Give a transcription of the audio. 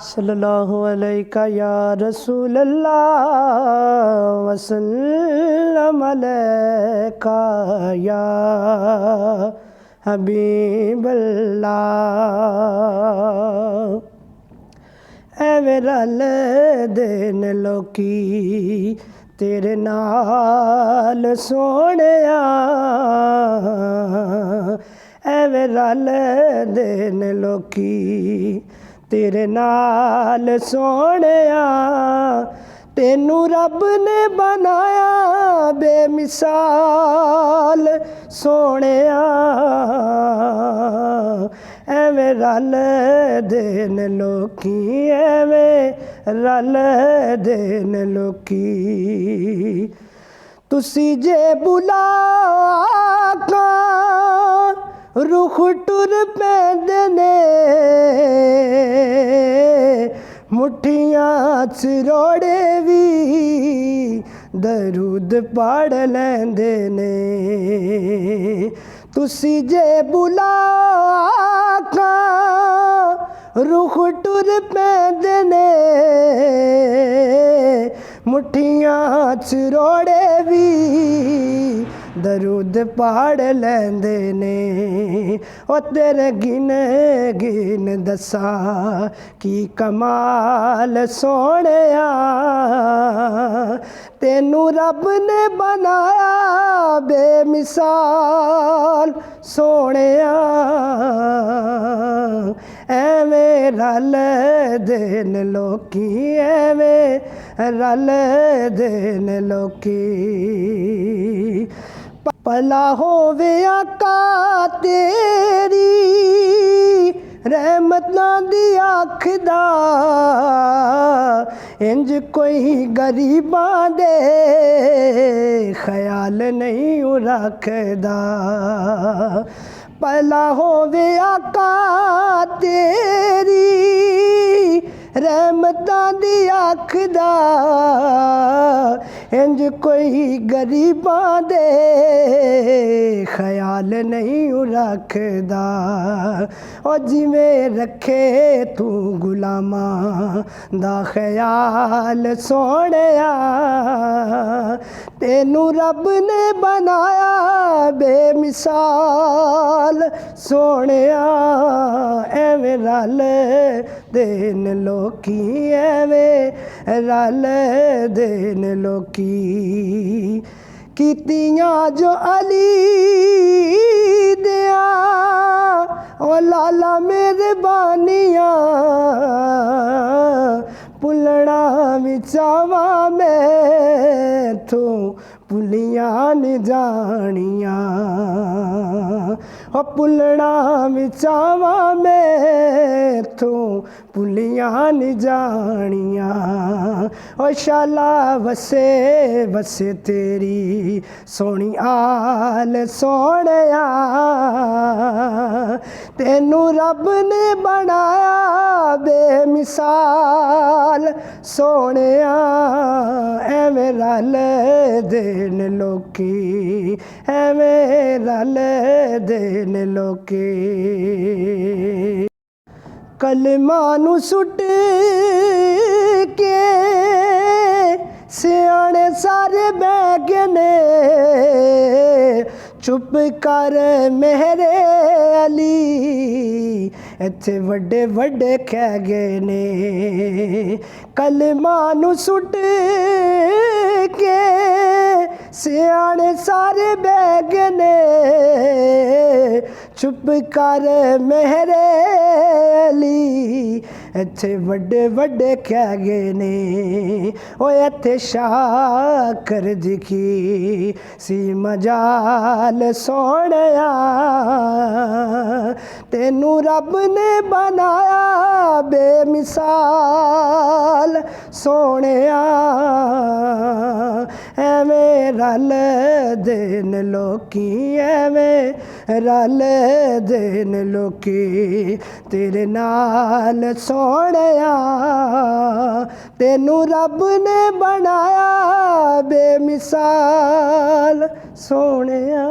सल्लल्लाहु अलैका या रसूल अल्लाह वसल्लम अलैका या हबीब अल्लाह। ऐवे रल देन लोकी तेरे नाल सोहणिया, ऐवे रल देन लोकी तेरे नाल सोहणिया। तेनू रब ने बनाया बेमिसाल सोहणिया, एवें रल देन लोकी, एवें रल देन लोकी। तुसी जे बुलाका रुख टुर पैंदे ने, मुठियां च रोड़े भी दरूद पढ़ लैंदे ने। तुसी जे बुलाका रुख टुर पैंदे ने, मुठियां च रोड़े भी दरूद पढ़ लैंदे ने। ओ तेरे गिन गिन दसा की कमाल सोहणिया, तेनू रब ने बनाया बेमिसाल सोहणिया। एवें रल देन लोकी, एवें रल देन लोकी। भला होवे आका तेरी रहमतां दी आखदा, इंज कोई गरीबां दे ख्याल नहीं रखदा। भला होवे आका तेरी रहमतां दी आखदा, इंज कोई गरीबां दे ख्याल नहीं रखदा। ओ जिवें रखे तू गुलामां दा ख्याल सोहणिया, तेनू रब ने बनाया बेमिसाल सोहणिया। एवें रल देन लोकी, एवें रल देन लोकी। कीतियां जो अली दिया ओ लाला मेहरबानियां, भुलना भी चावां मैथों भुलियां नहीं जानियां। ओ भुलना भी चावां मैथों भुलियां नहीं जानियां। ओ शाला वसे वसे तेरी सोहनी आल सोहणिया, तेनू रब ने बनाया बेमिसाल सोहणिया। एवें रल देन लोकी, एवें रल देन लोकी। कलमा नू सुट के सियाणे सारे बह गए ने, चुप कर मेरे अली इत्थे वड्डे वड्डे कह गए ने। कलमा नू सुट के सियाणे सारे बह गए ने, चुप कर मेरे अली इत्थे वड्डे वड्डे कह गए ने। ओ इत्थे शाकर दिखी सी मजाल सोहणिया, तेनू रब ने बनाया बेमिसाल सोहणिया। एवें रल देन लोकी, एवें रल देन लोकी। तेरे नाल सोहणिया, तेनू रब ने बनाया बेमिसाल सोहणिया।